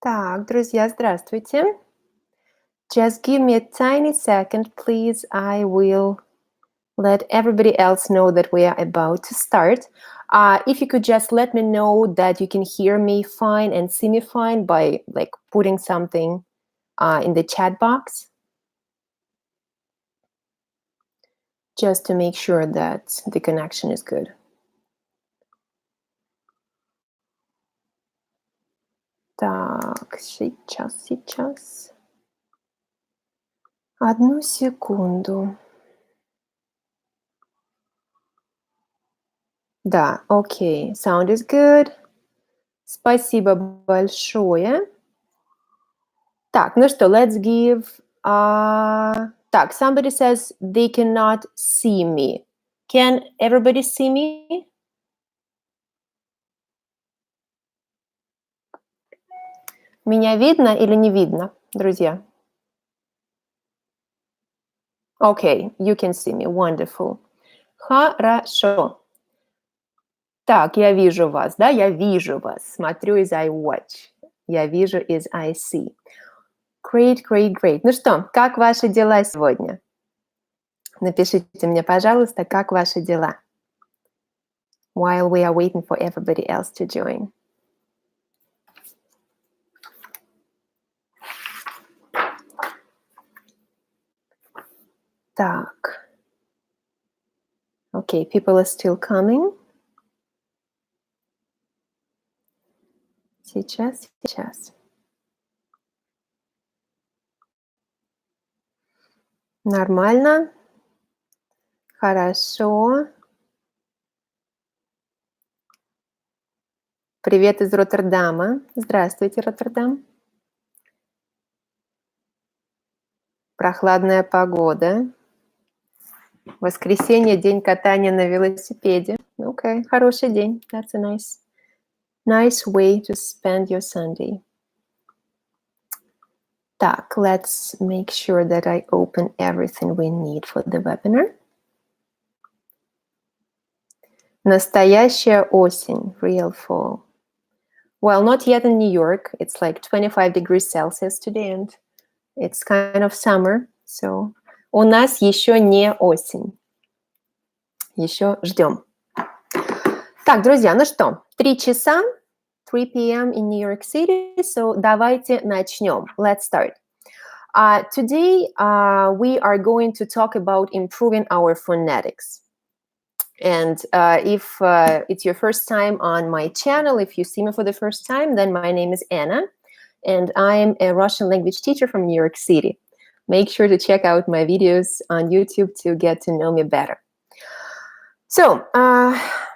Так, друзья, здравствуйте. Just give me a tiny second, please. I will let everybody else know that we are about to start. If you could just let me know that you can hear me fine and see me fine by putting something in the chat box, just to make sure that the connection is good. Так, сейчас. Одну секунду. Да, окей. Sound is good. Спасибо большое. Так, ну что, let's give... так, somebody says they cannot see me. Can everybody see me? Меня видно или не видно, друзья? Okay, you can see me. Wonderful. Хорошо. Так, я вижу вас, да? Я вижу вас. Смотрю is I watch. Я вижу is I see. Great, great, great. Ну что, как ваши дела сегодня? Напишите мне, пожалуйста, как ваши дела? While we are waiting for everybody else to join. Так. Okay, people are still coming. Сейчас. Нормально. Хорошо. Привет из Роттердама. Здравствуйте, Роттердам. Прохладная погода. Воскресенье, день катания на велосипеде. Okay, хороший день. That's a nice way to spend your Sunday. Так, let's make sure that I open everything we need for the webinar. Настоящая осень, real fall. Well, not yet in New York. It's like 25 degrees Celsius today, and it's kind of summer. So у нас еще не осень. Еще ждем. Так, друзья, ну что, 3 часа, 3 p.m. in New York City. So давайте начнем. Let's start. Today, we are going to talk about improving our phonetics. And if it's your first time on my channel, if you see me for the first time, then my name is Anna, and I'm a Russian language teacher from New York City. Make sure to check out my videos on YouTube to get to know me better. So,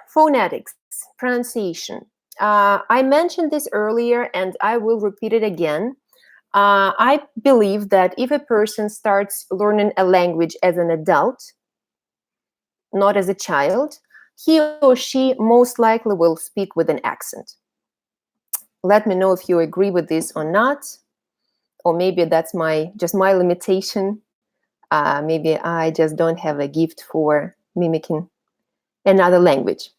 phonetics, pronunciation. I mentioned this earlier, and I will repeat it again. I believe that if a person starts learning a language as an adult, not as a child, he or she most likely will speak with an accent. Let me know if you agree with this or not, or maybe that's just my limitation. Maybe I just don't have a gift for mimicking another language.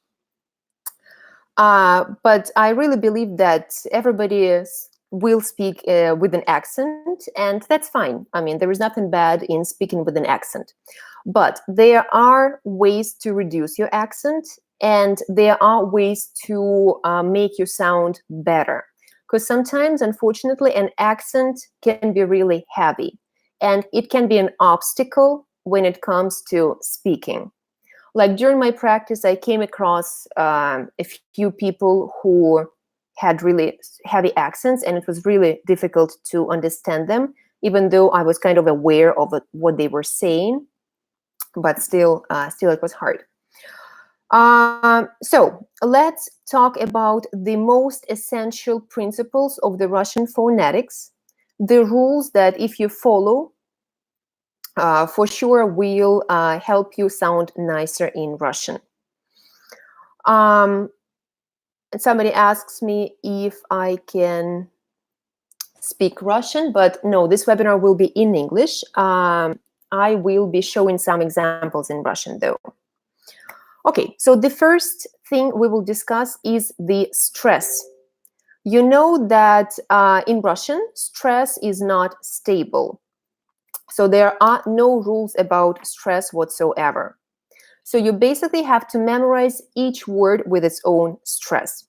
But I really believe that everybody will speak with an accent, and that's fine. I mean, there is nothing bad in speaking with an accent. But there are ways to reduce your accent, and there are ways to make you sound better. Because sometimes, unfortunately, an accent can be really heavy, and it can be an obstacle when it comes to speaking. Like during my practice, I came across a few people who had really heavy accents, and it was really difficult to understand them, even though I was kind of aware of what they were saying. But still it was hard. So let's talk about the most essential principles of the Russian phonetics, the rules that if you follow, for sure will help you sound nicer in Russian. Somebody asks me if I can speak Russian, but no, this webinar will be in English. I will be showing some examples in Russian though. Okay, so the first thing we will discuss is the stress. You know that in Russian, stress is not stable. So there are no rules about stress whatsoever. So you basically have to memorize each word with its own stress.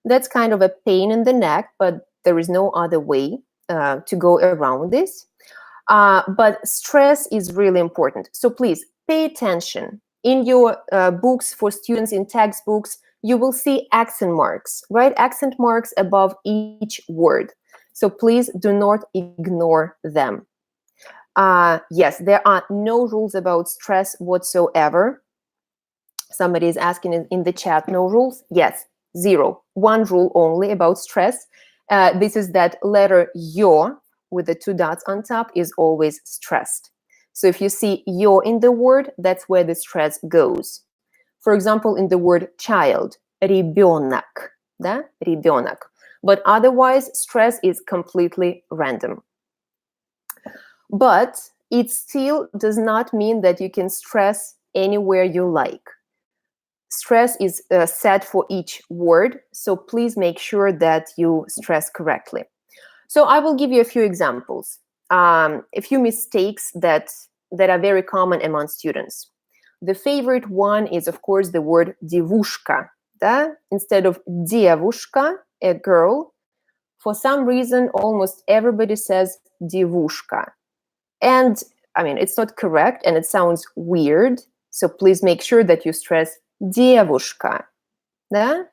That's kind of a pain in the neck, but there is no other way to go around this. But stress is really important. So please pay attention. In your books for students, in textbooks, you will see accent marks, right? Accent marks above each word. So please do not ignore them. Yes, there are no rules about stress whatsoever. Somebody is asking in the chat, no rules? Yes, zero. One rule only about stress. This is that letter yo with the two dots on top is always stressed. So if you see yo in the word, that's where the stress goes. For example, in the word child, ребенок, да? Ребенок. But otherwise, stress is completely random. But it still does not mean that you can stress anywhere you like. Stress is set for each word, so please make sure that you stress correctly. So I will give you a few examples, a few mistakes that are very common among students. The favorite one is, of course, the word девушка. Да? Instead of девушка, a girl, for some reason, almost everybody says девушка. And I mean, it's not correct and it sounds weird. So please make sure that you stress девушка. Да?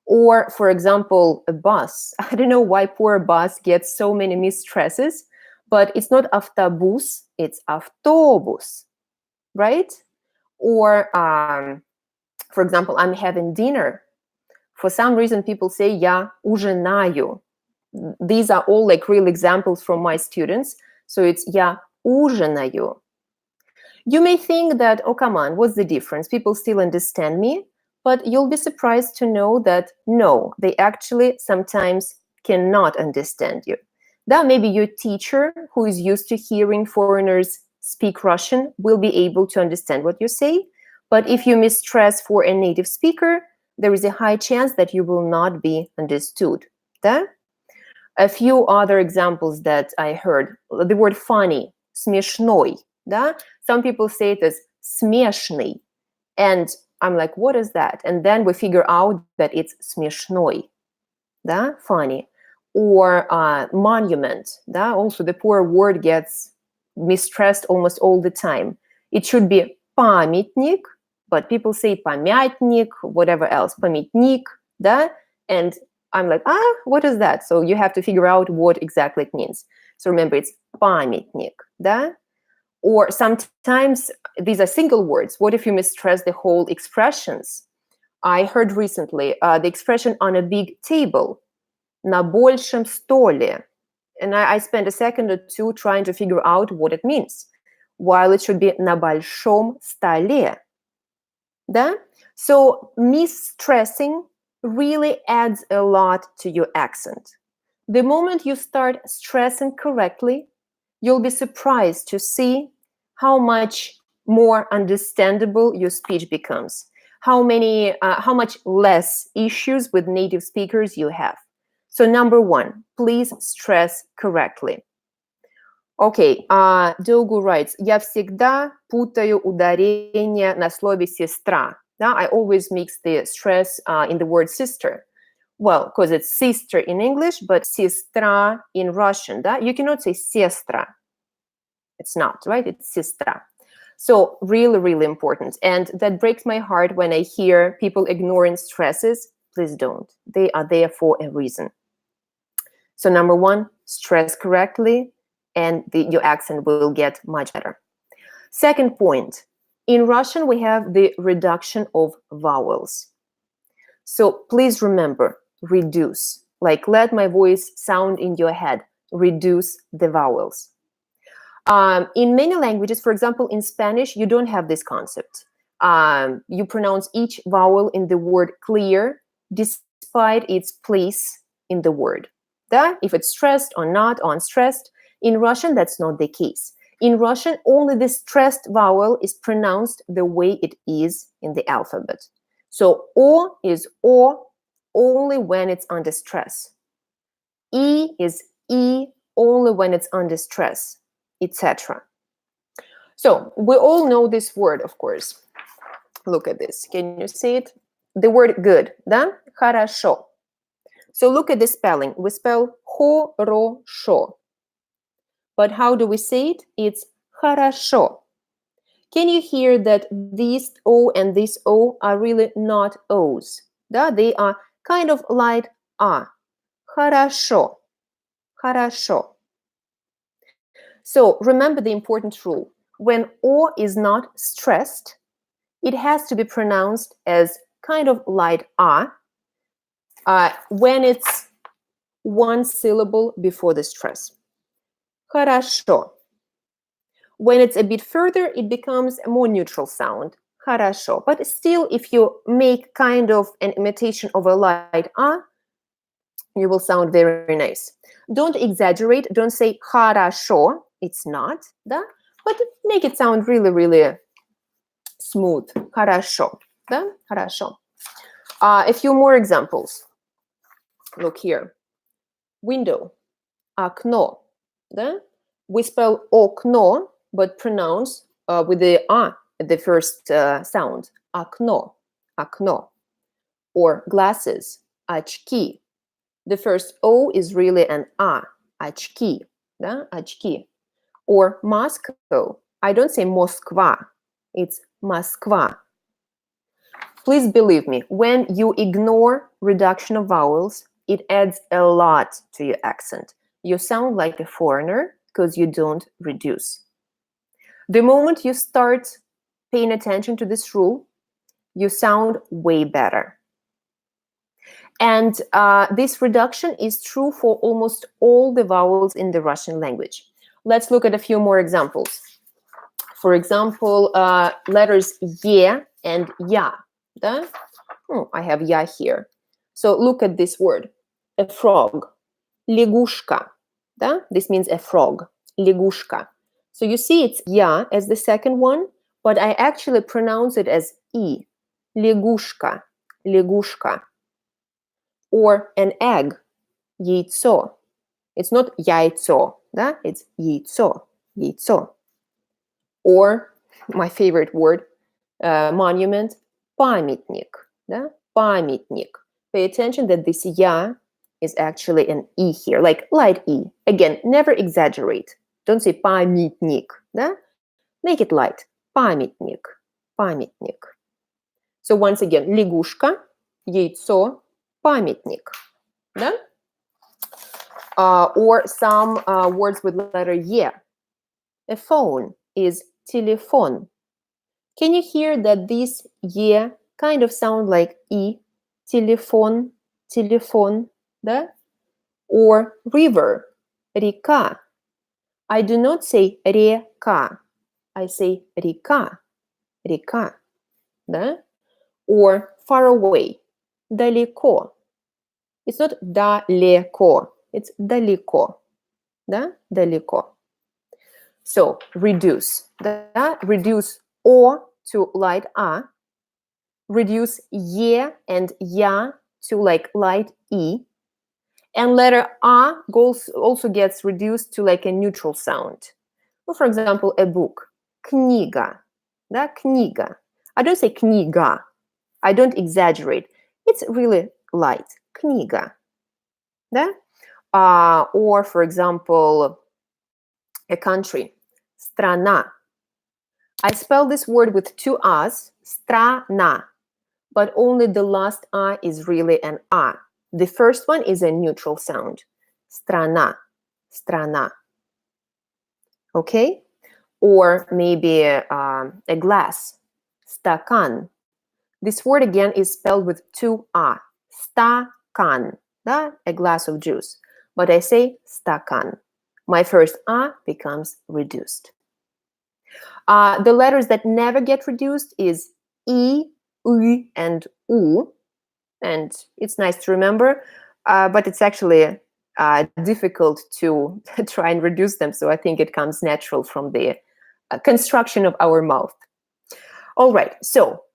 Or, for example, a bus. I don't know why poor bus gets so many mistresses, but it's not автобус, it's автобус, right? Or, for example, I'm having dinner. For some reason, people say я ужинаю. These are all like real examples from my students. So it's я ужинаю. You may think that, oh, come on, what's the difference? People still understand me. But you'll be surprised to know that no, they actually sometimes cannot understand you. That maybe your teacher, who is used to hearing foreigners speak Russian, will be able to understand what you say. But if you mistress for a native speaker, there is a high chance that you will not be understood. Да? A few other examples that I heard. The word funny, смешной. Да? Some people say it as смешный. And I'm like, what is that? And then we figure out that it's смешной, да, funny. Or monument, да, also the poor word gets mistressed almost all the time. It should be памятник, but people say памятник, whatever else, памятник, да, and I'm like, what is that? So you have to figure out what exactly it means. So remember, it's памятник, да. Or sometimes these are single words. What if you mistress the whole expressions? I heard recently the expression on a big table, на большем столе. And I spent a second or two trying to figure out what it means, while it should be на большом столе. Да? So mistressing really adds a lot to your accent. The moment you start stressing correctly, you'll be surprised to see how much more understandable your speech becomes, how much less issues with native speakers you have. So number one, please stress correctly. Okay, Dogu writes, я всегда путаю ударение на слове сестра. Now, I always mix the stress in the word sister. Well, because it's sister in English, but сестра in Russian. Да? You cannot say сестра. It's not, right? It's сестра. So really, really important. And that breaks my heart when I hear people ignoring stresses. Please don't. They are there for a reason. So number one, stress correctly, and your accent will get much better. Second point, in Russian, we have the reduction of vowels. So please remember, reduce. Like let my voice sound in your head. Reduce the vowels. In many languages, for example, in Spanish, you don't have this concept. You pronounce each vowel in the word clear, despite its place in the word. That if it's stressed or not, unstressed. In Russian, that's not the case. In Russian, only the stressed vowel is pronounced the way it is in the alphabet. So O is O only when it's under stress. E is E only when it's under stress, etc. So we all know this word, of course. Look at this. Can you see it? The word good, да? Хорошо. So look at the spelling. We spell хорошо. But how do we say it? It's хорошо. Can you hear that this O and this O are really not O's? Да? They are kind of light A. Хорошо. Хорошо. So remember the important rule. When O is not stressed, it has to be pronounced as kind of light A when it's one syllable before the stress. Хорошо. When it's a bit further, it becomes a more neutral sound. Хорошо. But still, if you make kind of an imitation of a light A, you will sound very nice. Don't exaggerate. Don't say хорошо. It's not, да? But make it sound really, really smooth. Хорошо. Да? Хорошо. A few more examples. Look here. Window. Окно. Да? We spell окно, but pronounce with the A at the first sound. Окно. Окно. Or glasses. Очки. The first O is really an A. Очки. Да? Очки. Or Moscow. I don't say Moskva. It's Moskva. Please believe me, when you ignore reduction of vowels, it adds a lot to your accent. You sound like a foreigner because you don't reduce. The moment you start paying attention to this rule, you sound way better. And this reduction is true for almost all the vowels in the Russian language. Let's look at a few more examples. For example, letters ye and ya. Да? I have ya here. So look at this word. A frog. Лягушка. Да? This means a frog. Лягушка. So you see it's ya as the second one, but I actually pronounce it as I. Лягушка. Лягушка. Or an egg. Яйцо. It's not яйцо. Да? It's яйцо. Яйцо. Or my favorite word, monument, памятник. Да? Памятник. Pay attention that this ya is actually an E here, like light E. Again, never exaggerate. Don't say памятник. Да? Make it light. Памятник. Памятник. So once again, лягушка, яйцо, памятник. Да? Or some words with letter E. A phone is телефон. Can you hear that these E kind of sound like I? Телефон, телефон, да? Or river, река. I do not say река. I say река, река, да? Or far away, далеко. It's not далеко, it's далеко, да? Далеко. So, reduce. Да? Reduce O to light A. Reduce Ye and Ya to like light E. And letter A also gets reduced to like a neutral sound. Well, for example, a book. Книга. Да? Книга. I don't say книга. I don't exaggerate. It's really light. Книга. Да? Or, for example, a country. Страна. I spell this word with two A's. Страна. But only the last A is really an A. The first one is a neutral sound. Страна. Страна. Okay? Or maybe a glass. Стакан. This word again is spelled with two A. Стакан. Да? A glass of juice. But I say стакан. My first A becomes reduced. The letters that never get reduced is I, U, and U. And it's nice to remember, but it's actually difficult to try and reduce them. So I think it comes natural from the construction of our mouth. All right, so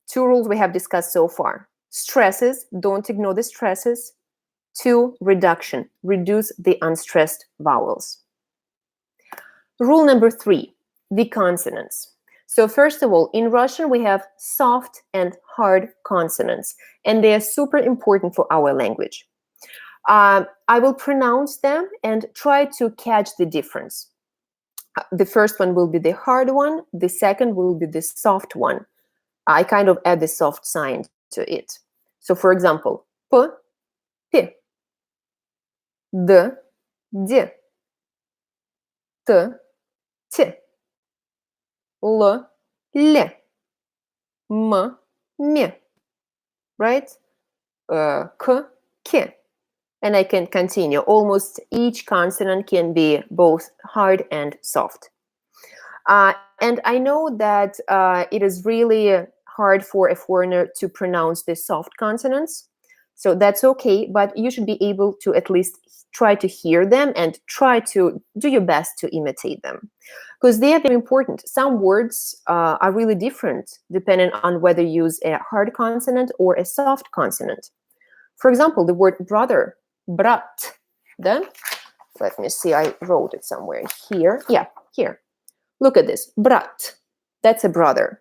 2 rules we have discussed so far. Stresses, don't ignore the stresses. 2, reduction, reduce the unstressed vowels. Rule number 3, the consonants. So first of all, in Russian, we have soft and hard consonants, and they are super important for our language. I will pronounce them and try to catch the difference. The first one will be the hard one. The second will be the soft one. I kind of add the soft sign to it. So for example, P, P, D, D, T, T, L, L, M, M, right? K, K. And I can continue. Almost each consonant can be both hard and soft. And I know that it is really hard for a foreigner to pronounce the soft consonants. So that's okay, but you should be able to at least try to hear them and try to do your best to imitate them. Because they are very important. Some words are really different depending on whether you use a hard consonant or a soft consonant. For example, the word brother, brat. Then, let me see, I wrote it somewhere here. Yeah, here. Look at this, brat. That's a brother.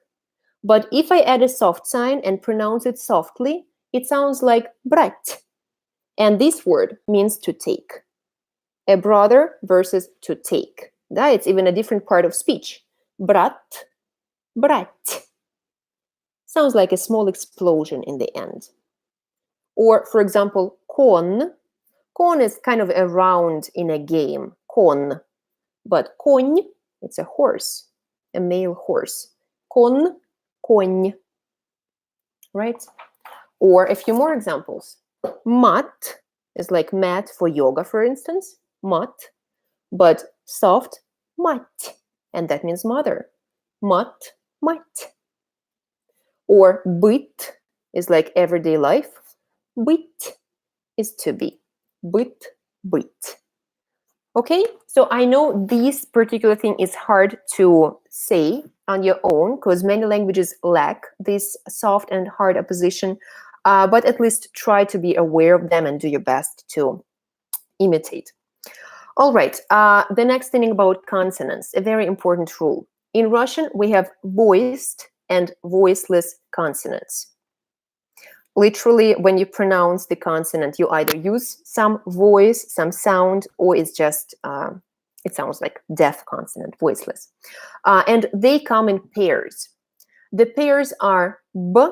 But if I add a soft sign and pronounce it softly, it sounds like brat. And this word means to take. A brother versus to take. It's even a different part of speech. Brat, brat. Sounds like a small explosion in the end. Or, for example, kon. Kon is kind of a round in a game. Kon. But konь, it's a horse, a male horse. Kon, konь. Right? Or a few more examples. Mat is like mat for yoga, for instance. Mat. But soft, mat. And that means mother. Mat, mat. Or быть is like everyday life. Быть is to be. Быть, быть. Okay, so I know this particular thing is hard to say on your own because many languages lack this soft and hard opposition, but at least try to be aware of them and do your best to imitate. All right, the next thing about consonants, a very important rule. In Russian, we have voiced and voiceless consonants. Literally, when you pronounce the consonant, you either use some voice, some sound, or it's just, it sounds like deaf consonant, voiceless. And they come in pairs. The pairs are B,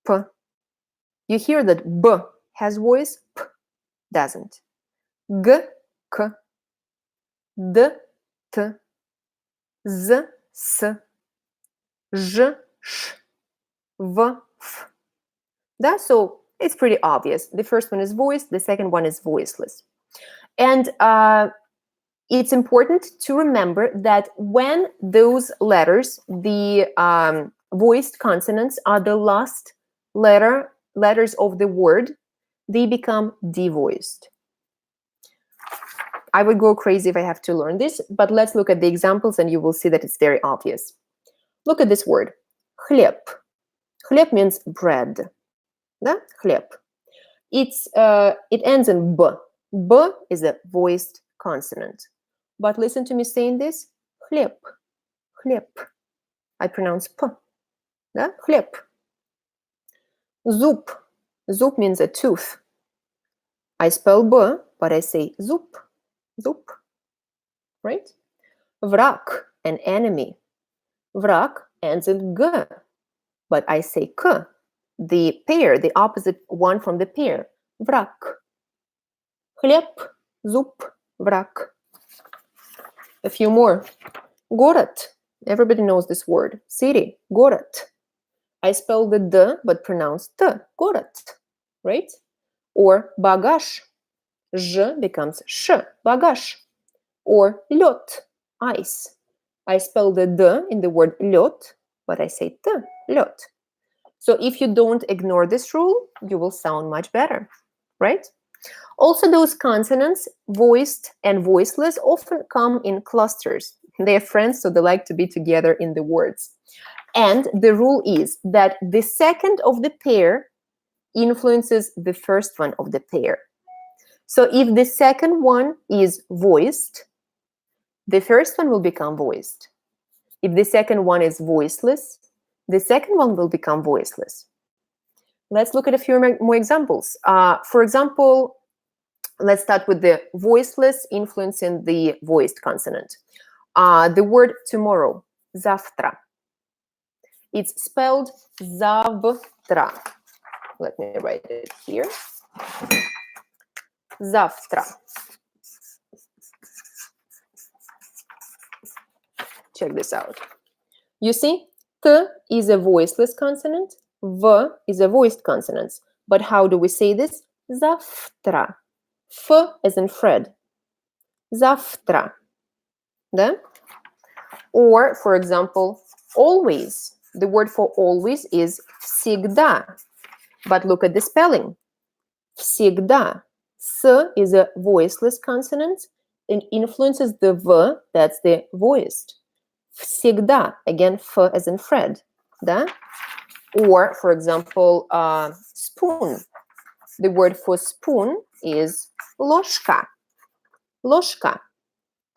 P. You hear that B has voice, P doesn't. G, K, D, T, Z, S, Ž, Š, V, F. So it's pretty obvious. The first one is voiced, the second one is voiceless. And it's important to remember that when those letters, the voiced consonants, are the last letters of the word, they become devoiced. I would go crazy if I have to learn this, but let's look at the examples and you will see that it's very obvious. Look at this word, хлеб. Хлеб means bread. Хлеб. It ends in B. B is a voiced consonant. But listen to me saying this. Хлеб. Хлеб. I pronounce P. Хлеб. Зуб. Зуб means a tooth. I spell B, but I say зуб. Зуб. Right? Враг, an enemy. Враг ends in G, but I say K. The pair, the opposite one from the pair. Враг. Хлеб, зуб, враг. A few more. Город. Everybody knows this word. City. Город. I spell the D, but pronounce T. Город. Right? Or багаж. Ж becomes Ш. Багаж. Or лед. Ice. I spell the D in the word лед, but I say T. Лед. So if you don't ignore this rule, you will sound much better, right? Also, those consonants, voiced and voiceless, often come in clusters. They are friends, so they like to be together in the words. And the rule is that the second of the pair influences the first one of the pair. So if the second one is voiced, the first one will become voiced. If the second one is voiceless, the second one will become voiceless. Let's look at a few more examples. For example, let's start with the voiceless influencing the voiced consonant. The word tomorrow, завтра. It's spelled завтра. Let me write it here. Завтра. Check this out. You see, T is a voiceless consonant, V is a voiced consonant. But how do we say this? Завтра. F as in Fred. Завтра. Да? Or, for example, always. The word for always is всегда. But look at the spelling. Всегда. S is a voiceless consonant and influences the V, that's the voiced. Всегда, again, F as in Fred. Да? Or, for example, spoon. The word for spoon is ложка. Ложка.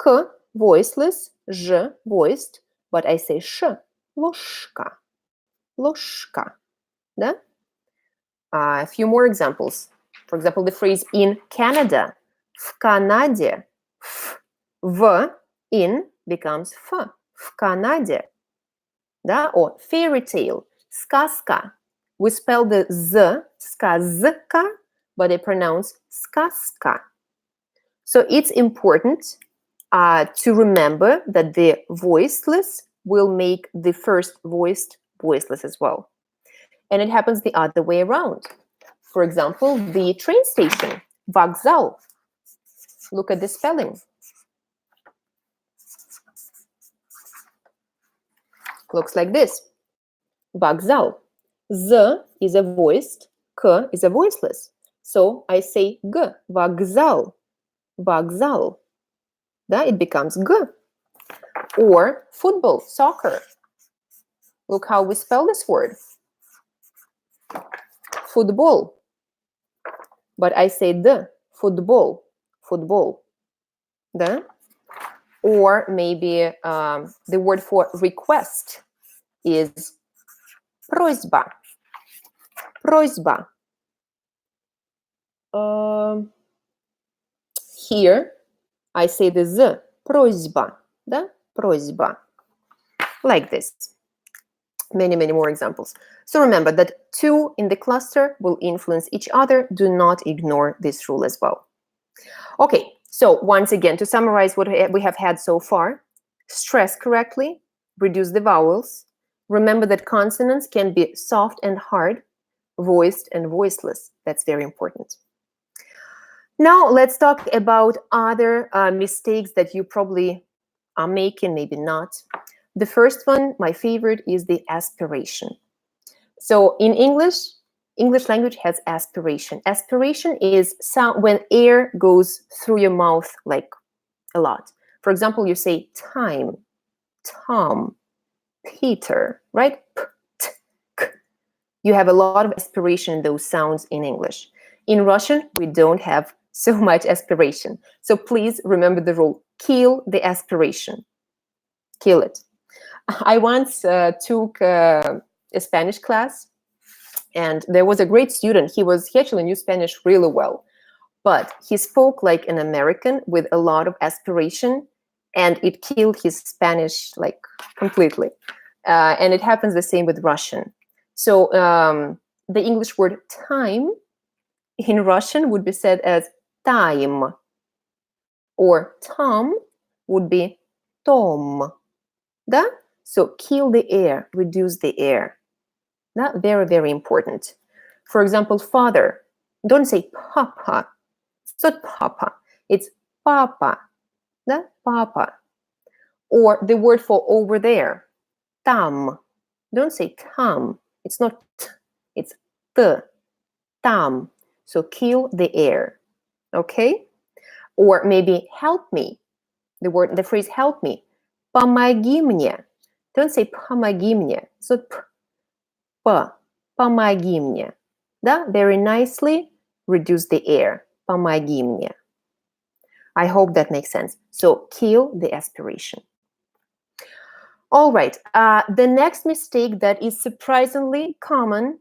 K, voiceless, J, voiced, but I say sh. Ложка. Ложка. Да? A few more examples. For example, the phrase in Canada. В Канаде. F, V, in becomes F. В Канаде. Да? Or fairy tale. Сказка. We spell the Z, сказка, but they pronounce сказка. So it's important to remember that the voiceless will make the first voiced voiceless as well. And it happens the other way around. For example, the train station, вокзал. Look at the spelling. Looks like this. Вокзал. Z is a voiced, K is a voiceless. So I say G, вокзал. Вокзал. Да, it becomes G. Or football, soccer. Look how we spell this word. Football. But I say the, football. Football. Да? Or maybe the word for request is просьба. Просьба. Here, I say the Z, просьба. Да? Просьба. Like this. Many, many more examples. So remember that two in the cluster will influence each other. Do not ignore this rule as well. Okay, so once again, to summarize what we have had so far, stress correctly, reduce the vowels. Remember that consonants can be soft and hard, voiced and voiceless. That's very important. Now let's talk about other mistakes that you probably are making, maybe not. The first one, my favorite, is the aspiration. So in English language has aspiration. Aspiration is sound when air goes through your mouth like a lot. For example, you say time, Tom, Peter, right? P, t, k. You have a lot of aspiration in those sounds in English. In Russian, we don't have so much aspiration. So please remember the rule. Kill the aspiration. Kill it. I once took a Spanish class, and there was a great student. He actually knew Spanish really well, but he spoke like an American with a lot of aspiration, and it killed his Spanish like completely. And it happens the same with Russian. So the English word time in Russian would be said as time, or Tom would be Tom. Да? So kill the air, reduce the air. That very, very important. For example, father. Don't say papa. It's not papa. It's papa. Да? Papa. Or the word for over there. Tam. Don't say tam. It's not t. It's t. Tam. So kill the air. Okay? Or maybe help me. The phrase help me. Помоги мне. Don't say помоги мне. So p. Помоги мне. Да? Very nicely reduce the air. помоги мне. I hope that makes sense. So kill the aspiration. All right. The next mistake that is surprisingly common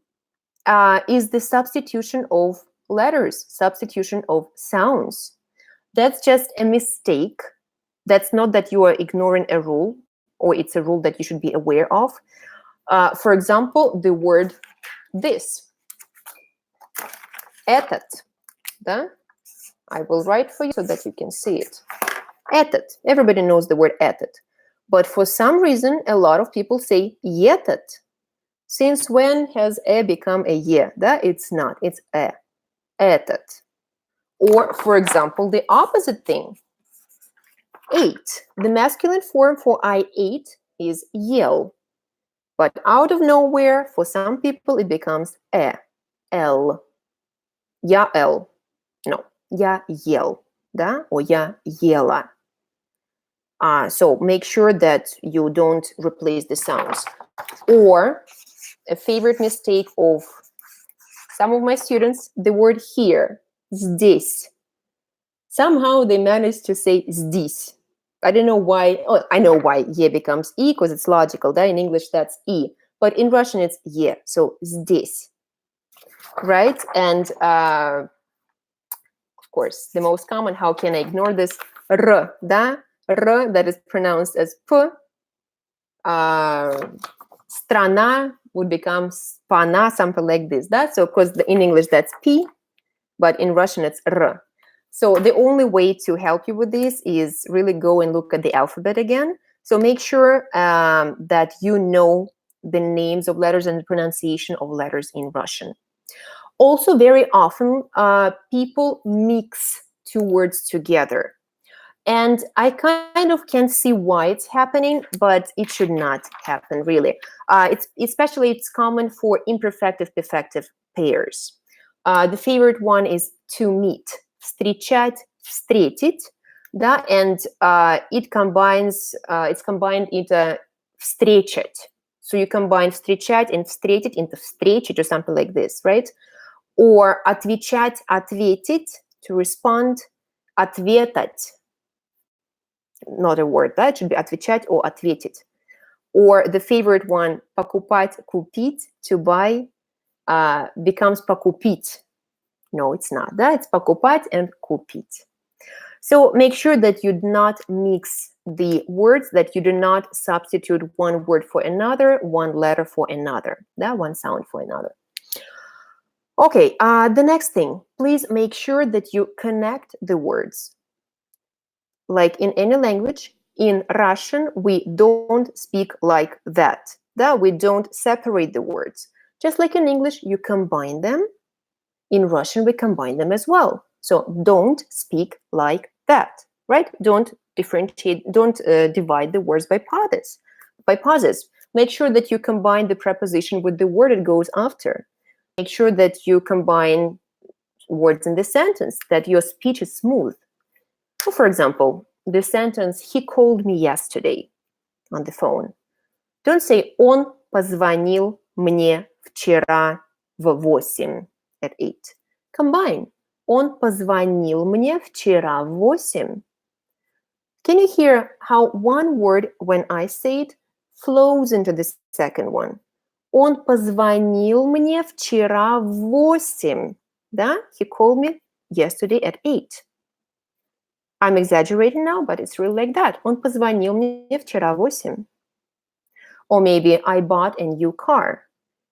is the substitution of letters, substitution of sounds. That's just a mistake. That's not that you are ignoring a rule, or it's a rule that you should be aware of. For example, the word this. Этот. Да? I will write for you so that you can see it. Этот. Everybody knows the word этот. But for some reason, a lot of people say этот. Since when has e become a ye? Да? It's not. It's e. Этот. Or, for example, the opposite thing. Ate. The masculine form for I ate is yell. But out of nowhere, for some people, it becomes e. L. Я ел. No. Я ел. Да? Or я ела. So make sure that you don't replace the sounds. Or a favorite mistake of some of my students, the word here, здесь. Somehow they managed to say здесь. I don't know why. Oh, I know why ye becomes e, because it's logical. Да? In English, that's e. But in Russian, it's ye. So здесь. Right? And of course, the most common, how can I ignore this? R, да? R, that is pronounced as p. Страна would become spana, something like this. Да? So, because in English, that's p, but in Russian, it's r. So the only way to help you with this is really go and look at the alphabet again. So make sure that you know the names of letters and the pronunciation of letters in Russian. Also, very often, people mix two words together. And I kind of can see why it's happening, but it should not happen, really. It's common for imperfective, perfective pairs. The favorite one is to meet. Встречать, встретить. Да? And it's combined into встречать. So you combine встречать and встретить into встретить or something like this, right? Or отвечать, ответить, to respond, ответать. Not a word, that should be отвечать or ответить. Or the favorite one, покупать, купить, to buy, becomes покупить. No, it's not. Да? It's покупать and купить. So make sure that you do not mix the words, that you do not substitute one word for another, one letter for another, да? One sound for another. Okay, the next thing, please make sure that you connect the words. Like in any language, in Russian, we don't speak like that. Да? We don't separate the words. Just like in English, you combine them. In Russian, we combine them as well. So don't speak like that, right? Don't differentiate, don't divide the words by pauses. Make sure that you combine the preposition with the word it goes after. Make sure that you combine words in the sentence, that your speech is smooth. So, for example, the sentence, he called me yesterday on the phone. Don't say, он позвонил мне вчера в 8 at 8. Combine. Он позвонил мне вчера в 8. Can you hear how one word, when I say it, flows into the second one? Он позвонил мне вчера в 8. Да? He called me yesterday at 8. I'm exaggerating now, but it's really like that. Он позвонил мне вчера в 8. Or maybe I bought a new car.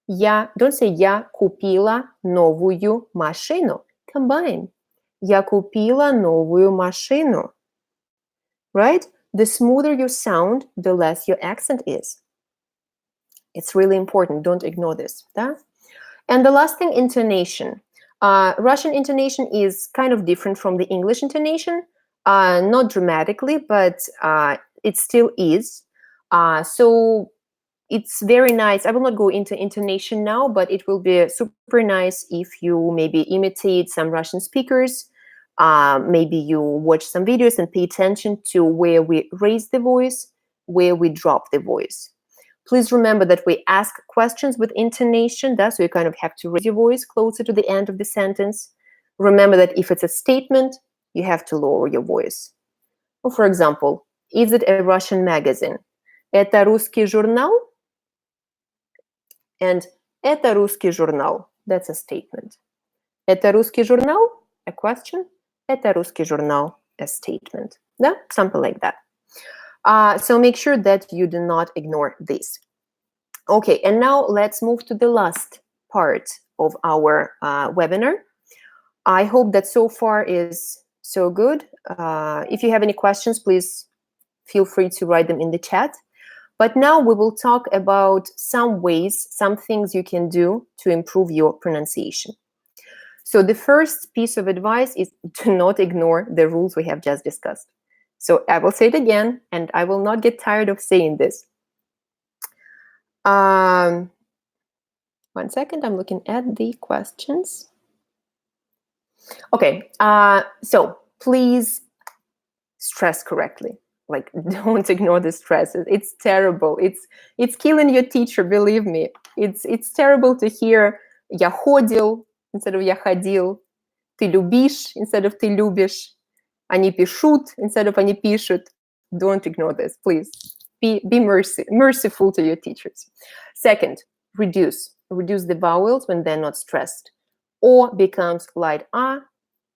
Don't say я купила новую машину. Combine. Я купила новую машину. Right? The smoother you sound, the less your accent is. It's really important. Don't ignore this. Да? And the last thing, intonation. Russian intonation is kind of different from the English intonation. Not dramatically, but it still is. So it's very nice. I will not go into intonation now, but it will be super nice if you maybe imitate some Russian speakers. Maybe you watch some videos and pay attention to where we raise the voice, where we drop the voice. Please remember that we ask questions with intonation. So you kind of have to raise your voice closer to the end of the sentence. Remember that if it's a statement, you have to lower your voice. Or for example, is it a Russian magazine? Это русский журнал? And это русский журнал. That's a statement. Это русский журнал? A question. Это русский журнал? A statement. Yeah? Something like that. So make sure that you do not ignore this. Okay, and now let's move to the last part of our webinar. I hope that so far is so good. If you have any questions, please feel free to write them in the chat. But now we will talk about some ways, some things you can do to improve your pronunciation. So the first piece of advice is to not ignore the rules we have just discussed. So I will say it again, and I will not get tired of saying this. 1 second, I'm looking at the questions. Okay, so please stress correctly. Like, don't ignore the stresses. It's terrible. It's killing your teacher, believe me. It's terrible to hear «я ходил» instead of «я ходил», «ты любишь» instead of «ты любишь», «они пишут» instead of «они пишут». Don't ignore this, please. Be merciful to your teachers. Second, reduce the vowels when they're not stressed. O becomes light A,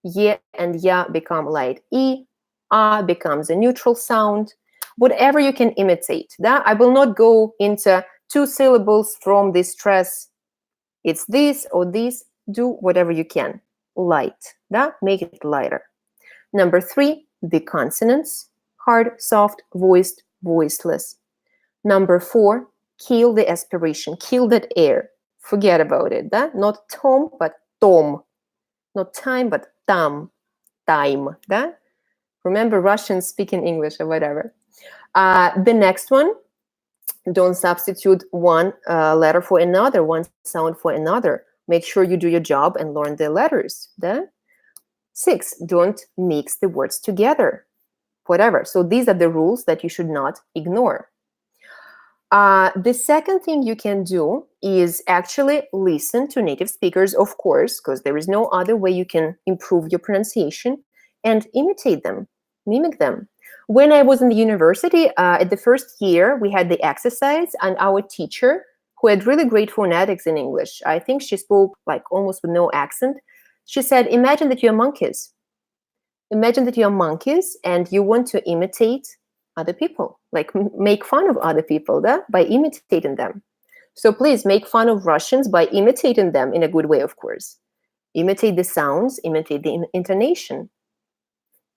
ye and ya become light E, A becomes a neutral sound. Whatever you can imitate. That I will not go into 2 syllables from the stress. It's this or this. Do whatever you can. Light. That make it lighter. Number 3, the consonants. Hard, soft, voiced, voiceless. Number 4, kill the aspiration. Kill that air. Forget about it. That not tom, but tom. Not time, but tam. Time. That. Remember, Russians speak in English or whatever. The next one, don't substitute one letter for another, one sound for another. Make sure you do your job and learn the letters. That. 6, don't mix the words together. Whatever. So these are the rules that you should not ignore. The second thing you can do is actually listen to native speakers, of course, because there is no other way you can improve your pronunciation, and imitate them, mimic them. When I was in the university, at the first year, we had the exercise, and our teacher, who had really great phonetics in English, I think she spoke like almost with no accent, she said, imagine that you're monkeys. Imagine that you're monkeys and you want to imitate other people, like make fun of other people by imitating them. So please make fun of Russians by imitating them in a good way, of course. Imitate the sounds, imitate the intonation.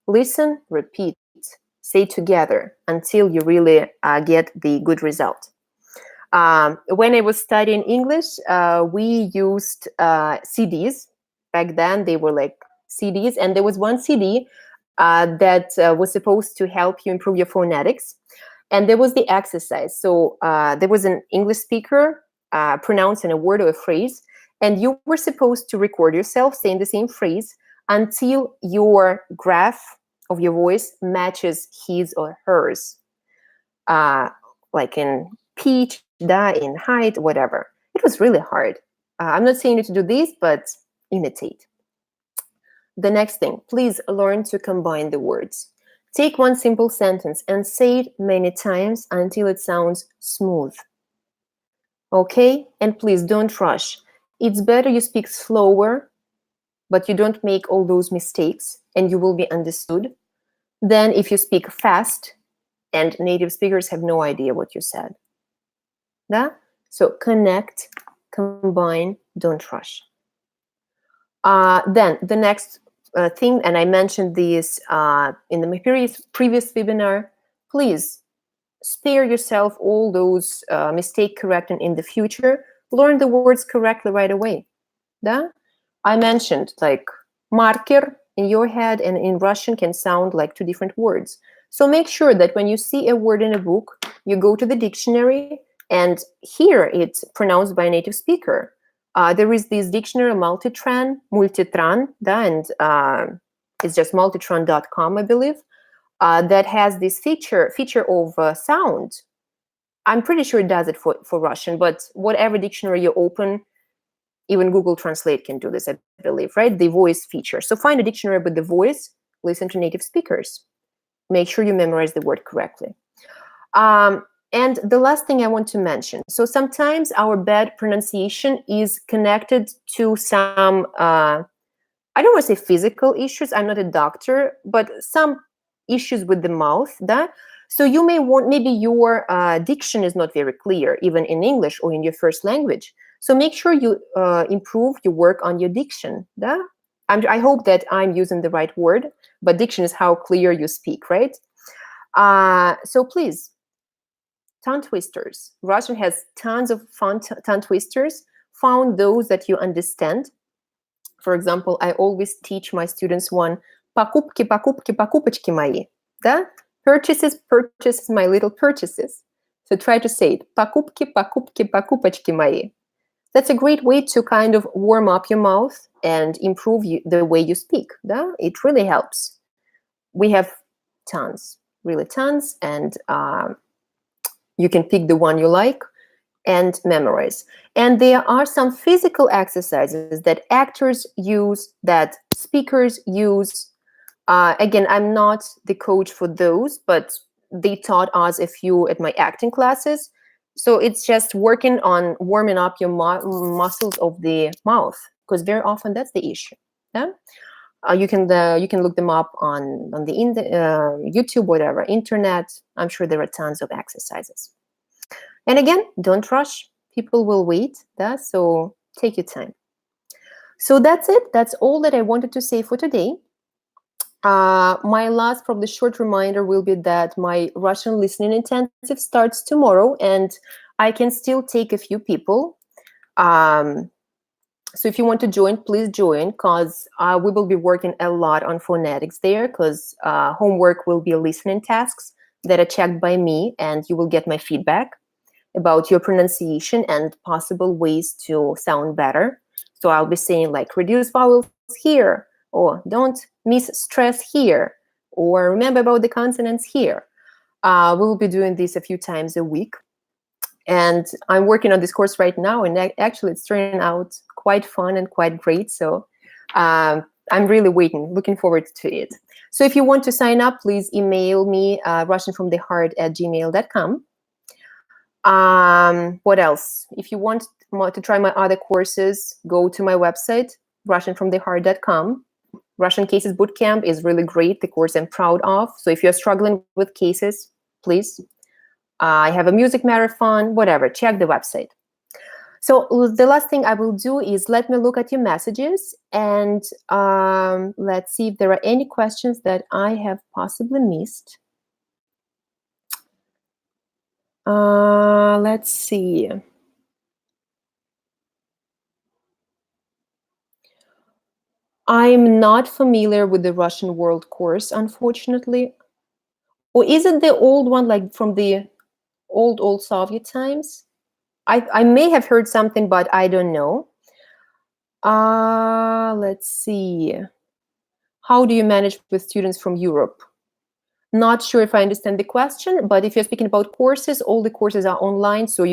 Listen, repeat, say together until you really get the good result. When I was studying English, we used CDs. Back then, they were like CDs, and there was one CD that was supposed to help you improve your phonetics. And there was the exercise. So there was an English speaker pronouncing a word or a phrase, and you were supposed to record yourself saying the same phrase until your graph of your voice matches his or hers, like in pitch, in height, whatever. It was really hard. I'm not saying you to do this, but imitate. The next thing, please learn to combine the words. Take one simple sentence and say it many times until it sounds smooth. Okay? And please don't rush. It's better you speak slower, but you don't make all those mistakes and you will be understood, than if you speak fast and native speakers have no idea what you said. Yeah? So connect, combine, don't rush. Then the next thing, and I mentioned this in the previous webinar, please spare yourself all those mistake correcting in the future. Learn the words correctly right away. Yeah? I mentioned like marker in your head and in Russian can sound like 2 different words. So make sure that when you see a word in a book, you go to the dictionary and hear it pronounced by a native speaker. There is this dictionary, Multitran, and it's just multitran.com, I believe, that has this feature of sound. I'm pretty sure it does it for Russian, but whatever dictionary you open, Even Google Translate can do this, I believe, right? The voice feature. So find a dictionary with the voice, listen to native speakers. Make sure you memorize the word correctly. And the last thing I want to mention, so sometimes our bad pronunciation is connected to some, I don't want to say physical issues, I'm not a doctor, but some issues with the mouth. So you may want, maybe your diction is not very clear, even in English or in your first language. So make sure you improve your work on your diction. I hope that I'm using the right word, but diction is how clear you speak, right? So please, tongue twisters. Russian has tons of fun tongue twisters. Found those that you understand. For example, I always teach my students one покупки, покупки, покупочки мои. Purchases, purchases, my little purchases. So try to say it. Покупки, покупки, покупочки мои. That's a great way to kind of warm up your mouth and improve the way you speak. It really helps. We have tons, really tons, and you can pick the one you like and memorize. And there are some physical exercises that actors use, that speakers use. Again, I'm not the coach for those, but they taught us a few at my acting classes. So it's just working on warming up your muscles of the mouth, because very often that's the issue. You can look them up on the YouTube, whatever, internet. I'm sure there are tons of exercises. And again, don't rush. People will wait. So take your time. So that's it. That's all that I wanted to say for today. My last, probably short reminder will be that my Russian listening intensive starts tomorrow, and I can still take a few people. So if you want to join, please join, because we will be working a lot on phonetics there, because homework will be listening tasks that are checked by me, and you will get my feedback about your pronunciation and possible ways to sound better. So I'll be saying like reduce vowels here, or don't miss stress here, or remember about the consonants here. We will be doing this a few times a week. And I'm working on this course right now, and actually it's turning out quite fun and quite great. So I'm really looking forward to it. So if you want to sign up, please email me russianfromtheheart@gmail.com. What else? If you want to try my other courses, go to my website, russianfromtheheart.com. Russian Cases Bootcamp is really great, the course I'm proud of. So if you're struggling with cases, please. I have a music marathon, whatever, check the website. So the last thing I will do is let me look at your messages, and let's see if there are any questions that I have possibly missed. Let's see. I'm not familiar with the Russian World course, unfortunately. Or is it the old one, like from the old Soviet times? I may have heard something, but I don't know. Let's see. How do you manage with students from Europe? Not sure if I understand the question, but if you're speaking about courses, all the courses are online, so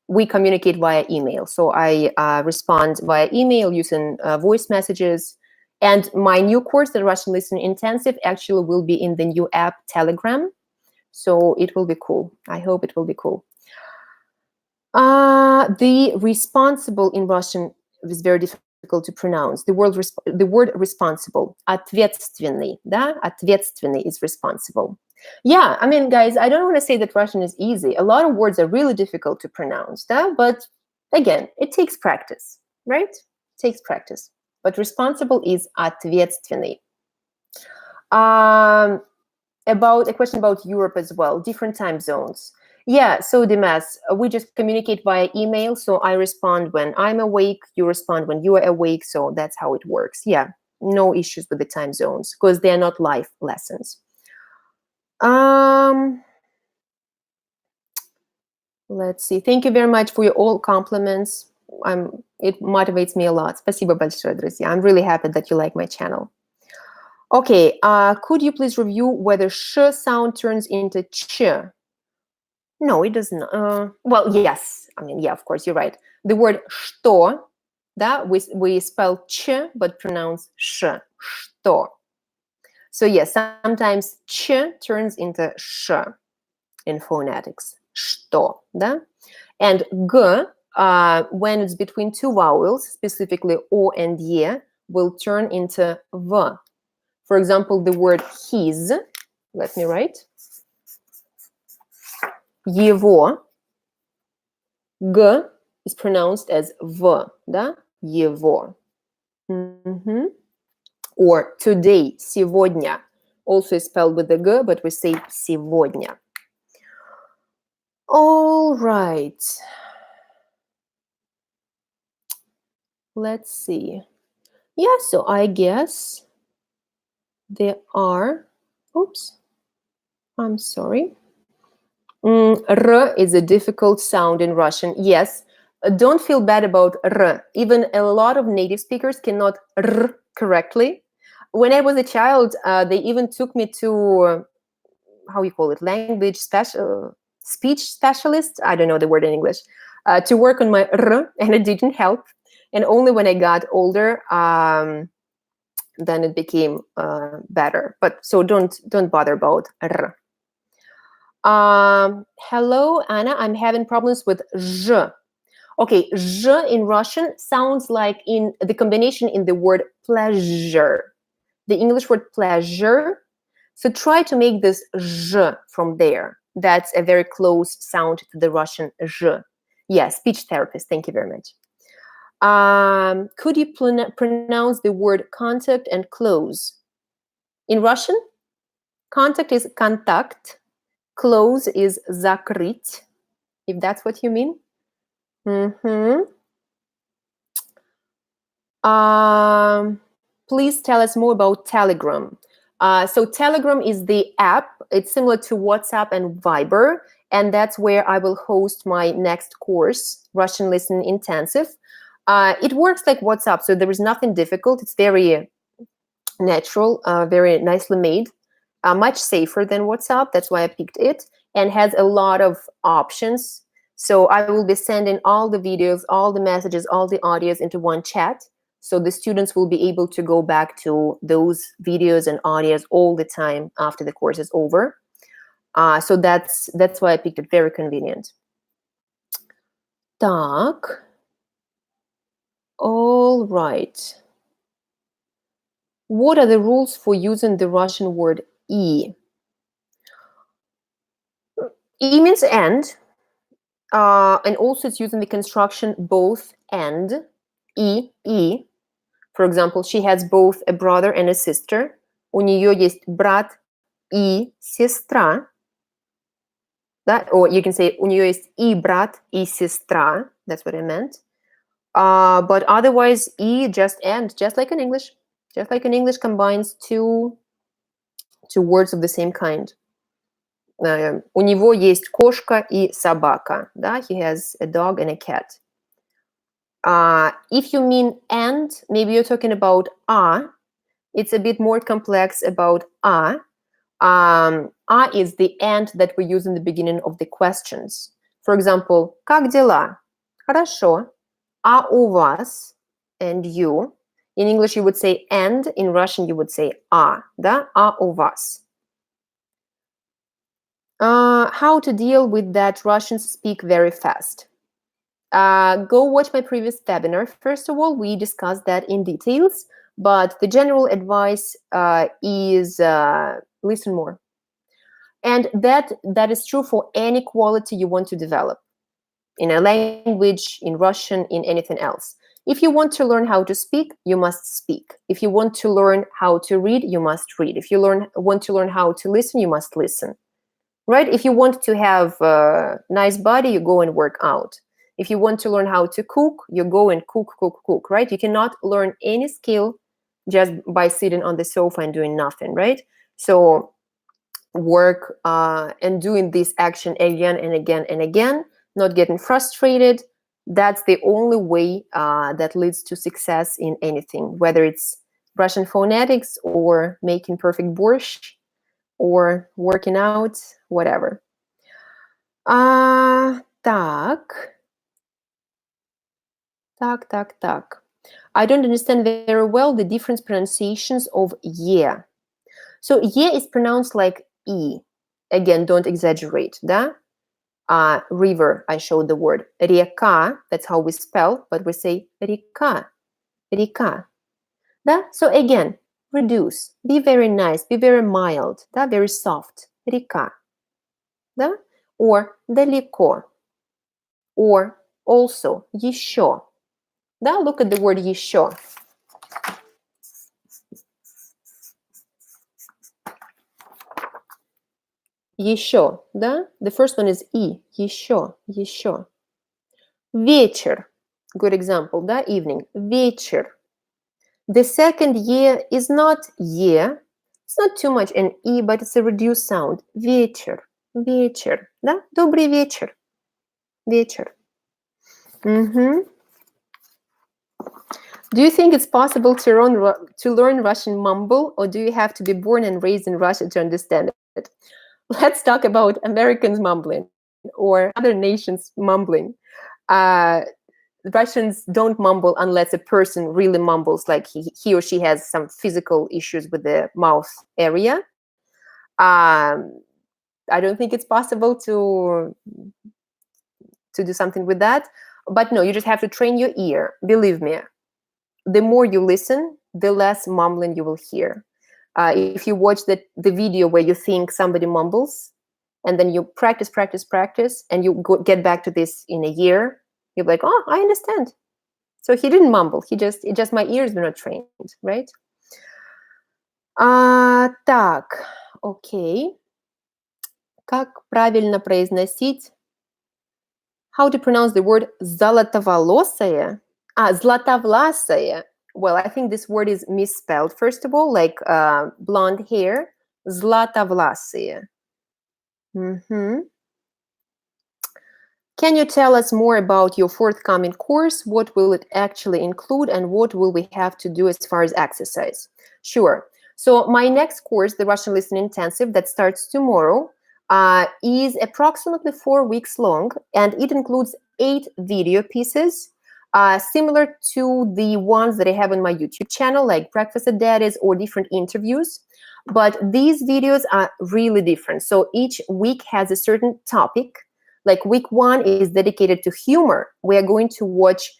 we communicate via email. So I respond via email using voice messages. And my new course, the Russian Listening Intensive, actually will be in the new app Telegram. So it will be cool. I hope it will be cool. The responsible in Russian is very difficult to pronounce. The word responsible. Ответственный, Ответственный is responsible. Yeah, I mean, guys, I don't want to say that Russian is easy. A lot of words are really difficult to pronounce, but again, it takes practice, right? It takes practice. But responsible is ответственный. About a question about Europe as well, different time zones. Yeah, so Dimas, we just communicate via email. So I respond when I'm awake, you respond when you are awake. So that's how it works. Yeah, no issues with the time zones because they're not live lessons. Let's see. Thank you very much for your all compliments. It motivates me a lot. Спасибо большое, друзья. I'm really happy that you like my channel. Okay, could you please review whether sh sound turns into ch? No, it doesn't. Well, yes. I mean, yeah, of course, you're right. The word что Да? We spell ch, but pronounce sh. Что. So yes, sometimes ch turns into sh in phonetics. Что. Да? And g, when it's between two vowels, specifically o and ye, will turn into v. For example, the word his, let me write. Его, g is pronounced as v, да? Его. Or today, сегодня, also is spelled with the g, but we say сегодня. All right. Let's see. Yeah, so I guess there are, oops, I'm sorry. R is a difficult sound in Russian. Yes, don't feel bad about R. Even a lot of native speakers cannot R correctly. When I was a child, they even took me to, how you call it, speech specialist. I don't know the word in English, to work on my R, and it didn't help. And only when I got older, then it became better. But so don't bother about R. Hello, Anna. I'm having problems with zh. Okay, zh in Russian sounds like in the combination in the word pleasure, the English word pleasure. So try to make this zh from there. That's a very close sound to the Russian zh. Yeah, speech therapist. Thank you very much. Could you pronounce the word contact and close? In Russian, contact is kontakt. Close is закрыть, if that's what you mean. Please tell us more about Telegram. So Telegram is the app. It's similar to WhatsApp and Viber, and that's where I will host my next course, Russian Listening Intensive. It works like WhatsApp, so there is nothing difficult. It's very natural, very nicely made. Much safer than WhatsApp. That's why I picked it, and has a lot of options. So I will be sending all the videos, all the messages, all the audios into one chat. So the students will be able to go back to those videos and audios all the time after the course is over. So that's why I picked it. Very convenient. Так. All right. What are the rules for using the Russian word e? E means and also it's using the construction both and. E. For example, she has both a brother and a sister. У нее есть брат и сестра. That, or you can say у нее есть и брат, и сестра. That's what I meant. But otherwise, e just and, just like in English. Just like in English combines two words of the same kind. У него есть кошка и собака. Да? He has a dog and a cat. If you mean and, maybe you're talking about a. It's a bit more complex about a. A is the and that we use in the beginning of the questions. For example, как дела? Хорошо. А у вас? And you. In English, you would say and. In Russian, you would say а. Да? А у вас? How to deal with that Russians speak very fast? Go watch my previous webinar. First of all, we discussed that in details, but the general advice is listen more. And that is true for any quality you want to develop in a language, in Russian, in anything else. If you want to learn how to speak, you must speak. If you want to learn how to read, you must read. If you want to learn how to listen, you must listen. Right? If you want to have a nice body, you go and work out. If you want to learn how to cook, you go and cook, right? You cannot learn any skill just by sitting on the sofa and doing nothing, right? So work and doing this action again and again and again, not getting frustrated. That's the only way that leads to success in anything, whether it's Russian phonetics or making perfect borscht or working out, whatever. Так. I don't understand very well the different pronunciations of ye. So ye is pronounced like e. Again, don't exaggerate, да? River, I showed the word. Река, that's how we spell, but we say река, река. Да? So again, reduce. Be very nice, be very mild, да? Very soft. Река. Да? Or далеко. Or also, еще. Да? Look at the word еще. Еще, да? The first one is и. Еще, еще. Вечер. Good example, да? Evening. Вечер. The second ye is not ye. It's not too much an e, but it's a reduced sound. Вечер. Вечер. Да? Добрый вечер. Вечер. Mm-hmm. Do you think it's possible to learn Russian mumble, or do you have to be born and raised in Russia to understand it? Let's talk about Americans mumbling or other nations mumbling. Russians don't mumble unless a person really mumbles, like he or she has some physical issues with the mouth area. I don't think it's possible to do something with that. But no, you just have to train your ear. Believe me, the more you listen, the less mumbling you will hear. If you watch the video where you think somebody mumbles, and then you practice, and you get back to this in a year, you're like, oh, I understand. So he didn't mumble. It just my ears were not trained, right? Так, окей. Как правильно произносить? How to pronounce the word золотоволосая? Златовласая. Well, I think this word is misspelled, first of all, like blonde hair. Златовласая. Mm-hmm. Can you tell us more about your forthcoming course? What will it actually include, and what will we have to do as far as exercise? Sure. So my next course, the Russian Listening Intensive, that starts tomorrow, is approximately 4 weeks long, and it includes 8 video pieces, similar to the ones that I have on my YouTube channel, like Breakfast at Daddy's or different interviews. But these videos are really different. So each week has a certain topic. Like week 1 is dedicated to humor. We are going to watch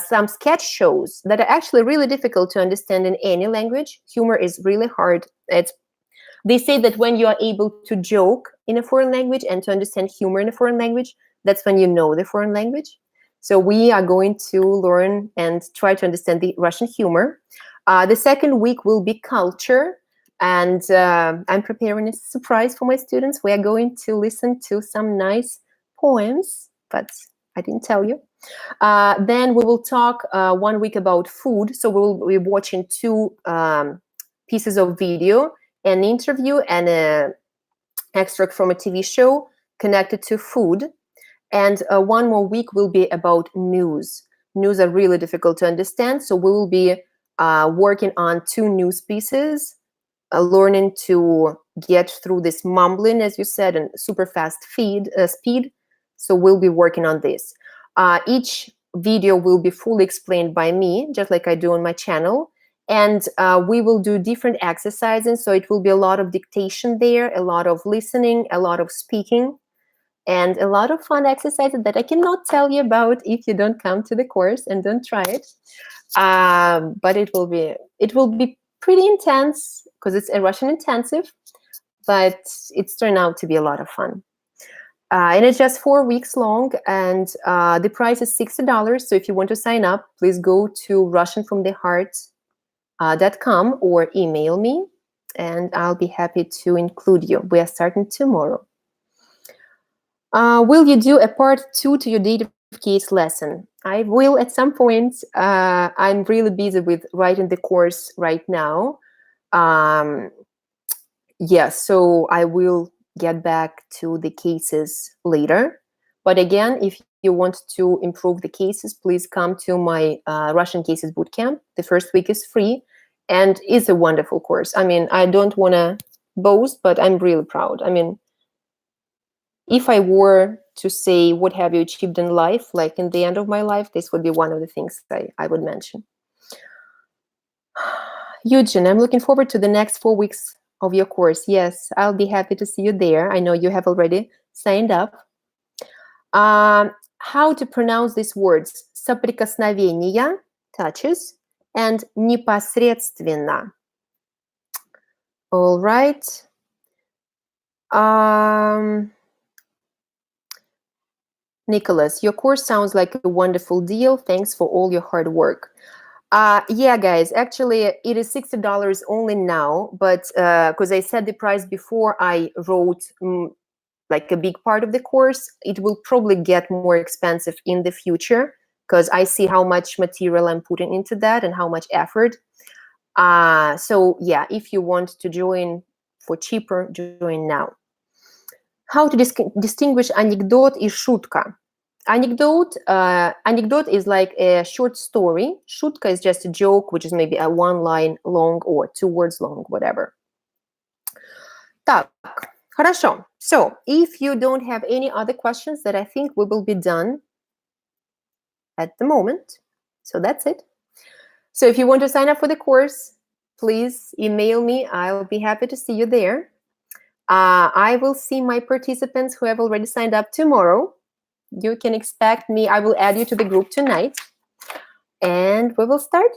some sketch shows that are actually really difficult to understand in any language. Humor is really hard. They say that when you are able to joke in a foreign language and to understand humor in a foreign language, that's when you know the foreign language. So we are going to learn and try to understand the Russian humor. The second week will be culture. And I'm preparing a surprise for my students. We are going to listen to some nice poems, but I didn't tell you. Then we will talk 1 week about food. So we will be watching 2 pieces of video, an interview and an extract from a TV show connected to food. And 1 more week will be about news. News are really difficult to understand. So we will be working on 2 news pieces, learning to get through this mumbling, as you said, and super fast speed. So we'll be working on this. Each video will be fully explained by me, just like I do on my channel. And we will do different exercises. So it will be a lot of dictation there, a lot of listening, a lot of speaking, and a lot of fun exercises that I cannot tell you about if you don't come to the course and don't try it. But it will be pretty intense because it's a Russian intensive, but it's turned out to be a lot of fun. And it's just 4 weeks long, and the price is $60. So if you want to sign up, please go to russianfromtheheart.com or email me, and I'll be happy to include you. We are starting tomorrow. Will you do a part 2 to your dative case lesson? I will at some point. I'm really busy with writing the course right now. Yes, so I will get back to the cases later. But again, if you want to improve the cases, please come to my Russian Cases Bootcamp. The first week is free and is a wonderful course. I mean, I don't want to boast, but I'm really proud. I mean, if I were to say, what have you achieved in life, like in the end of my life, this would be one of the things I would mention. Eugene, I'm looking forward to the next 4 weeks of your course. Yes, I'll be happy to see you there. I know you have already signed up. How to pronounce these words? Соприкосновения, touches, and непосредственно. All right. Nicholas, your course sounds like a wonderful deal. Thanks for all your hard work. Yeah, guys, actually, it is $60 only now, but because I set the price before I wrote like a big part of the course, it will probably get more expensive in the future because I see how much material I'm putting into that and how much effort. So yeah, if you want to join for cheaper, join now. How to distinguish anecdote и шутка? Anecdote is like a short story. Шутка is just a joke, which is maybe a 1 line long or 2 words long, whatever. Так, хорошо. So, if you don't have any other questions, that I think we will be done at the moment. So that's it. So if you want to sign up for the course, please email me. I'll be happy to see you there. I will see my participants who have already signed up tomorrow. You can expect me. I will add you to the group tonight. And we will start.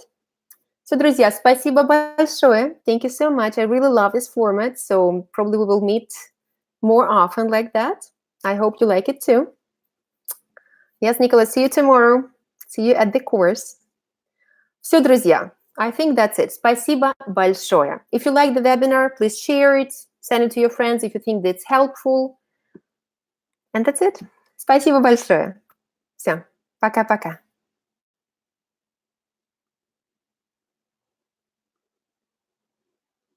So, друзья, спасибо большое. Thank you so much. I really love this format. So probably we will meet more often like that. I hope you like it too. Yes, Nicholas, see you tomorrow. See you at the course. Все, друзья, I think that's it. Спасибо большое. If you like the webinar, please share it. Send it to your friends if you think that's helpful. And that's it. Спасибо большое. Все, пока-пока.